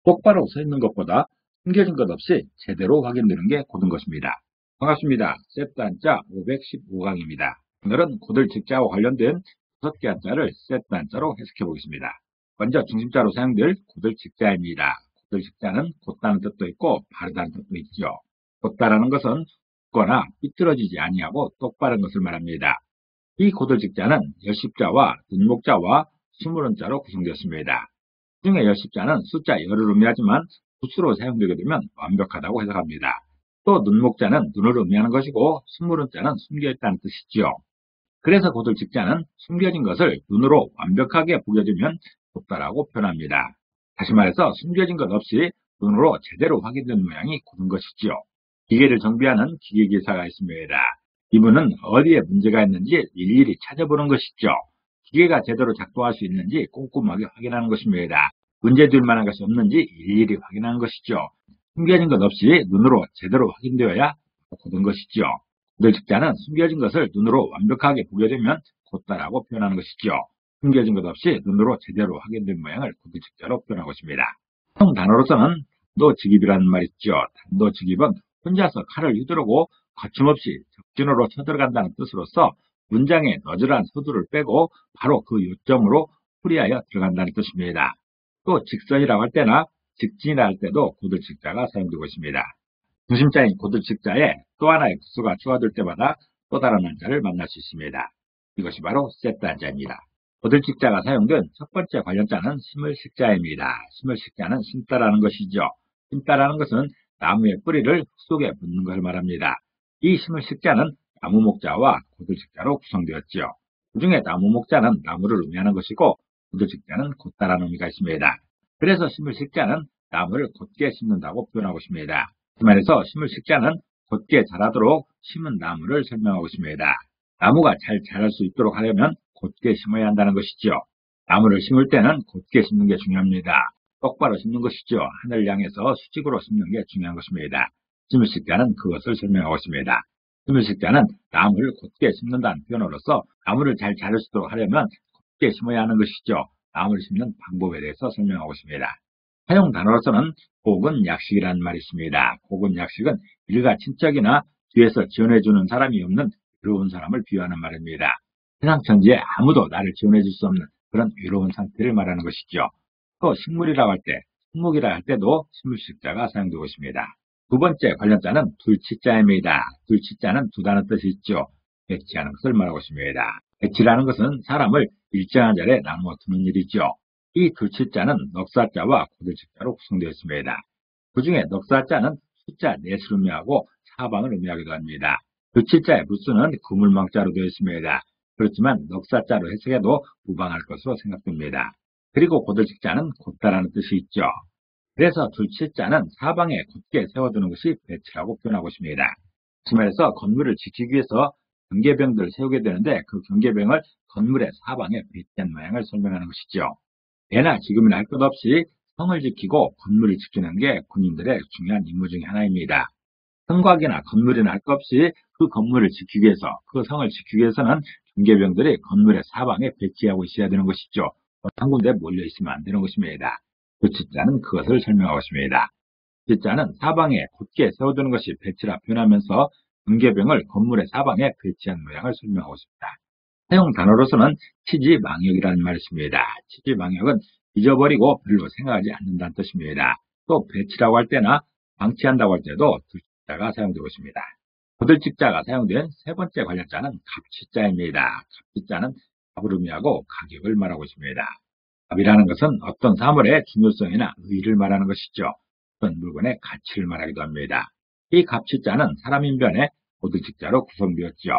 똑바로 서 있는 것보다 숨겨진 것 없이 제대로 확인되는 게 곧은 것입니다. 반갑습니다. 세트 한자 515강입니다. 오늘은 고들 직자와 관련된 6개 한자를 세트 한자로 해석해 보겠습니다. 먼저 중심자로 사용될 고들 직자입니다. 고들 직자는 곧다는 뜻도 있고 바르다는 뜻도 있죠. 곧다라는 것은 굳거나 삐뚤어지지 아니하고 똑바른 것을 말합니다. 이 고들 직자는 열십자와 눈목자와 스물은자로 구성되었습니다. 중에 열십자는 숫자 열을 의미하지만 붓으로 사용되게 되면 완벽하다고 해석합니다. 또 눈목자는 눈을 의미하는 것이고 스물은자는 숨겨있다는 뜻이지요. 그래서 고들 직자는 숨겨진 것을 눈으로 완벽하게 보게 되면 곧다라고 표현합니다. 다시 말해서 숨겨진 것 없이 눈으로 제대로 확인된 모양이 곧은 것이지요. 기계를 정비하는 기계기사가 있습니다. 이분은 어디에 문제가 있는지 일일이 찾아보는 것이죠. 기계가 제대로 작동할 수 있는지 꼼꼼하게 확인하는 것입니다. 문제될 만한 것이 없는지 일일이 확인하는 것이죠. 숨겨진 것 없이 눈으로 제대로 확인되어야 곧은 것이죠. 고들 직자는 숨겨진 것을 눈으로 완벽하게 보게 되면 곧다라고 표현하는 것이죠. 숨겨진 것 없이 눈으로 제대로 확인된 모양을 고들 직자로 표현하고 있습니다. 형 단어로서는 단도직입이라는 말이 있죠. 단도직입은 혼자서 칼을 휘두르고 거침없이 적진으로 쳐들어간다는 뜻으로서 문장에 너절한 서두를 빼고 바로 그 요점으로 풀이하여 들어간다는 뜻입니다. 또 직선이라고 할 때나 직진이라 할 때도 고들 직자가 사용되고 있습니다. 중심자인 고들 직자에 또 하나의 부수가 추가될 때마다 또 다른 한자를 만날 수 있습니다. 이것이 바로 세트 한자입니다. 고들 직자가 사용된 첫 번째 관련자는 심을식자입니다. 심을식자는 심다라는 것이죠. 심다라는 것은 나무의 뿌리를 속에 묻는 것을 말합니다. 이 심을식자는 나무목자와 고들 직자로 구성되었지요. 그 중에 나무목자는 나무를 의미하는 것이고 고들 직자는 곧다라는 의미가 있습니다. 그래서 심을식자는 나무를 곧게 심는다고 표현하고 있습니다. 그 말에서 심을식자는 곧게 자라도록 심은 나무를 설명하고 있습니다. 나무가 잘 자랄 수 있도록 하려면 곧게 심어야 한다는 것이죠. 나무를 심을 때는 곧게 심는 게 중요합니다. 똑바로 심는 것이죠. 하늘을 향해서 수직으로 심는 게 중요한 것입니다. 심을식자는 그것을 설명하고 있습니다. 심을식자는 나무를 곧게 심는다는 표현으로서 나무를 잘 자랄 수 있도록 하려면 곧게 심어야 하는 것이죠. 나무를 심는 방법에 대해서 설명하고 있습니다. 사용 단어로서는 고근약식이라는 말이 있습니다. 고근약식은 일가 친척이나 뒤에서 지원해주는 사람이 없는 외로운 사람을 비유하는 말입니다. 세상 천지에 아무도 나를 지원해줄 수 없는 그런 외로운 상태를 말하는 것이죠. 또 식물이라고 할 때, 식목이라 할 때도 심을식자가 사용되고 있습니다. 두 번째 관련자는 둘치자입니다. 둘치자는 두 단어 뜻이 있죠. 배치하는 것을 말하고 있습니다. 배치라는 것은 사람을 일정한 자리에 나누어 두는 일이죠. 이 둘치자는 넉사자와 고들치자로 구성되어 있습니다. 그 중에 넉사자는 숫자 넷을 의미하고 사방을 의미하기도 합니다. 둘치자의 부수는 그물망자로 되어 있습니다. 그렇지만 넉사자로 해석해도 무방할 것으로 생각됩니다. 그리고 고들직자는 곧다라는 뜻이 있죠. 그래서 둘치자는 사방에 곧게 세워두는 것이 배치라고 표현하고 있습니다. 다시 말해서 건물을 지키기 위해서 경계병들을 세우게 되는데 그 경계병을 건물의 사방에 배치한 모양을 설명하는 것이죠. 예나 지금이나 할 것 없이 성을 지키고 건물을 지키는 게 군인들의 중요한 임무 중에 하나입니다. 성곽이나 건물이나 할 것 없이 그 건물을 지키기 위해서, 그 성을 지키기 위해서는 경계병들이 건물의 사방에 배치하고 있어야 되는 것이죠. 한 군데 몰려 있으면 안 되는 것입니다. 그 치자는 그것을 설명하고 있습니다. 치자는 사방에 곧게 세워두는 것이 배치라 표현하면서 경계병을 건물의 사방에 배치한 모양을 설명하고 있습니다. 사용 단어로서는 치지망역이라는 말이 있습니다. 치지망역은 잊어버리고 별로 생각하지 않는다는 뜻입니다. 또 배치라고 할 때나 방치한다고 할 때도 둘치자가 사용되고 있습니다. 고들직자가 사용된 세 번째 관련자는 갑치자입니다. 갑치자는 값을 의미하고 가격을 말하고 있습니다. 값이라는 것은 어떤 사물의 중요성이나 의의를 말하는 것이죠. 어떤 물건의 가치를 말하기도 합니다. 이 갑치자는 사람인변의 고들직자로 구성되었죠.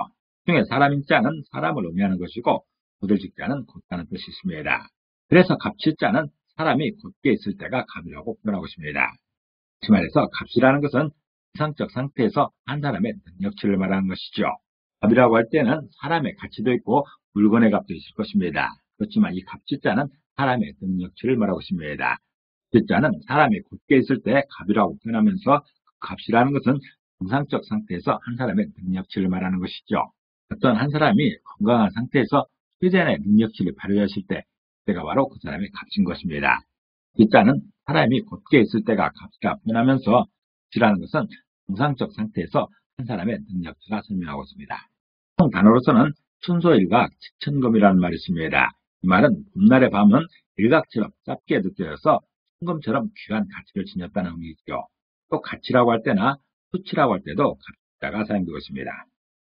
중에 사람인자는 사람을 의미하는 것이고 고들직자는 곧다는 뜻이 있습니다. 그래서 갑치자는 사람이 곧게 있을 때가 갑이라고 표현하고 있습니다. 다시 말해서 값이라는 것은 이상적 상태에서 한 사람의 능력치를 말하는 것이죠. 값이라고 할 때는 사람의 가치도 있고 물건의 값도 있을 것입니다. 그렇지만 이 갑치자는 사람의 능력치를 말하고 있습니다. 갑치자는 사람이 곧게 있을 때 값이라고 표현하면서 그 값이라는 것은 정상적 상태에서 한 사람의 능력치를 말하는 것이죠. 어떤 한 사람이 건강한 상태에서 최대한의 능력치를 발휘하실 때 그때가 바로 그 사람의 값인 것입니다. 기자는 사람이 곧게 있을 때가 값이라 표현하면서 값이라는 것은 정상적 상태에서 한 사람의 능력치가 설명하고 있습니다. 총 단어로서는 순소일각, 지천금이라는 말이 있습니다. 이 말은 봄날의 밤은 일각처럼 짧게 느껴져서 천금처럼 귀한 가치를 지녔다는 의미이죠. 또 가치라고 할 때나 수치라고 할 때도 값자가 사용되고 있습니다.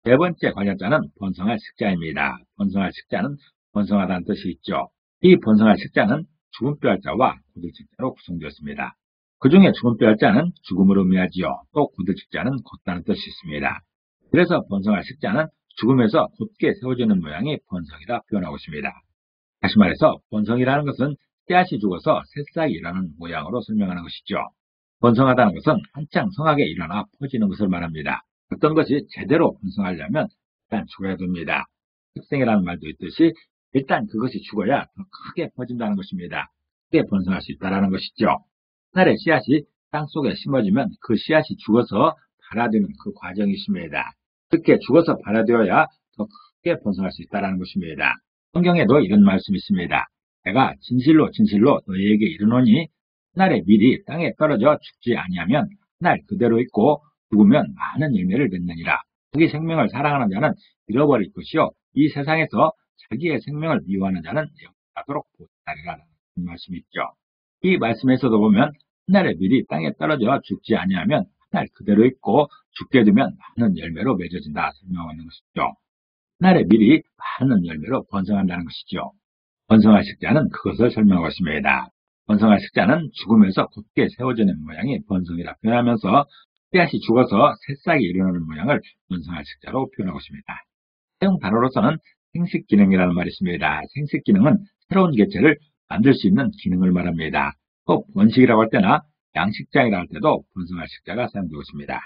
네 번째 관련자는 번성할 식자입니다. 번성할 식자는 번성하다는 뜻이 있죠. 이 번성할 식자는 죽음뼈 할자와 고들직자로 구성되었습니다. 그 중에 죽음뼈 할자는 죽음을 의미하지요. 또 고들직자는 곧다는 뜻이 있습니다. 그래서 번성할 식자는 죽음에서 곧게 세워지는 모양이 번성이라 표현하고 있습니다. 다시 말해서 번성이라는 것은 씨앗이 죽어서 새싹이 일어나는 모양으로 설명하는 것이죠. 번성하다는 것은 한창 성하게 일어나 퍼지는 것을 말합니다. 어떤 것이 제대로 번성하려면 일단 죽어야 됩니다. 특생이라는 말도 있듯이 일단 그것이 죽어야 더 크게 퍼진다는 것입니다. 크게 번성할 수 있다는 것이죠. 하늘의 씨앗이 땅속에 심어지면 그 씨앗이 죽어서 발화되는 그 과정이 있습니다. 그렇게 죽어서 발화되어야 더 크게 번성할 수 있다는 것입니다. 성경에도 이런 말씀이 있습니다. 내가 진실로 진실로 너희에게 이르노니 한 알의 밀이 땅에 떨어져 죽지 아니하면 한 알 그대로 있고 죽으면 많은 열매를 맺느니라. 자기 생명을 사랑하는 자는 잃어버릴 것이요 이 세상에서 자기의 생명을 미워하는 자는 영원하도록 보존하리라는 말씀이 있죠. 이 말씀에서도 보면 한 알의 밀이 땅에 떨어져 죽지 아니하면 한 알 그대로 있고 죽게 되면 많은 열매로 맺어진다 설명하고 있는 것이죠. 한 알의 밀이 많은 열매로 번성한다는 것이죠. 번성할 식자는 그것을 설명하고 있습니다. 번성할 식자는 죽으면서 곧게 세워지는 모양이 번성이라 표현하면서 씨앗이 죽어서 새싹이 일어나는 모양을 번성할 식자로 표현하고 있습니다. 사용 단어로서는 생식기능이라는 말이 있습니다. 생식기능은 새로운 개체를 만들 수 있는 기능을 말합니다. 또 번식이라고 할 때나 양식장이라 할 때도 번성할 식자가 사용되고 있습니다.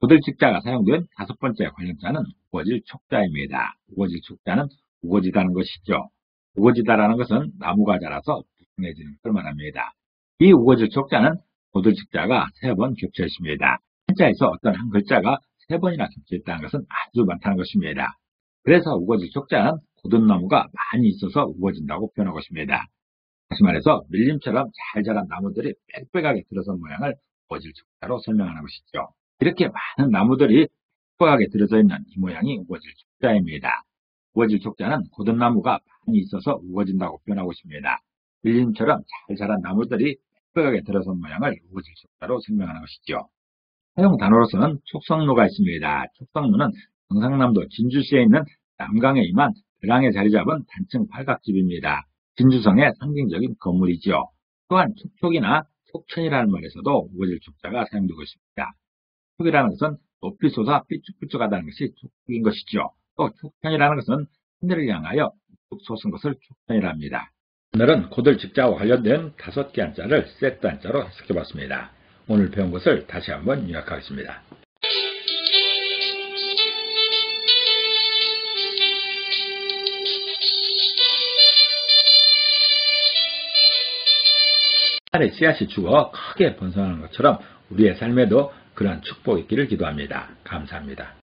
고들직자가 사용된 다섯 번째 관련자는 우거질 촉자입니다. 우거질 촉자는 우거지다는 것이죠. 우거지다라는 것은 나무가 자라서 무성해지는 것을 말합니다. 이 우거질 촉자는 고들직자가 3번 겹쳐 있습니다. 한자에서 어떤 한 글자가 3번이나 겹쳐 있다는 것은 아주 많다는 것입니다. 그래서 우거질 촉자는 고든 나무가 많이 있어서 우거진다고 표현하고 있습니다. 다시 말해서 밀림처럼 잘 자란 나무들이 빽빽하게 들어선 모양을 우거질 촉자로 설명하는 것이죠. 이렇게 많은 나무들이 빽빽하게 들어서 있는 이 모양이 우거질 촉자입니다. 우거질 촉자는 고든 나무가 많이 있어서 우거진다고 표현하고 있습니다. 밀림처럼 잘 자란 나무들이 빽빽하게 들어선 모양을 우거질 촉자로 설명하는 것이죠. 사용 단어로서는 촉성로가 있습니다. 촉성로는 경상남도 진주시에 있는 남강에 임한 벼랑에 자리 잡은 단층 팔각집입니다. 진주성의 상징적인 건물이죠. 또한 촉촉이나 촉천이라는 말에서도 우거질 촉자가 사용되고 있습니다. 촉이라는 것은 높이 솟아 삐쭉삐쭉하다는 것이 촉인 것이죠. 또 촉천이라는 것은 하늘을 향하여 쭉 솟은 것을 촉천이라 합니다. 오늘은 고들직자와 관련된 5개 한자를 세트 한자로 해석해봤습니다. 오늘 배운 것을 다시 한번 요약하겠습니다. 하늘의 씨앗이 죽어 크게 번성하는 것처럼 우리의 삶에도 그러한 축복이 있기를 기도합니다. 감사합니다.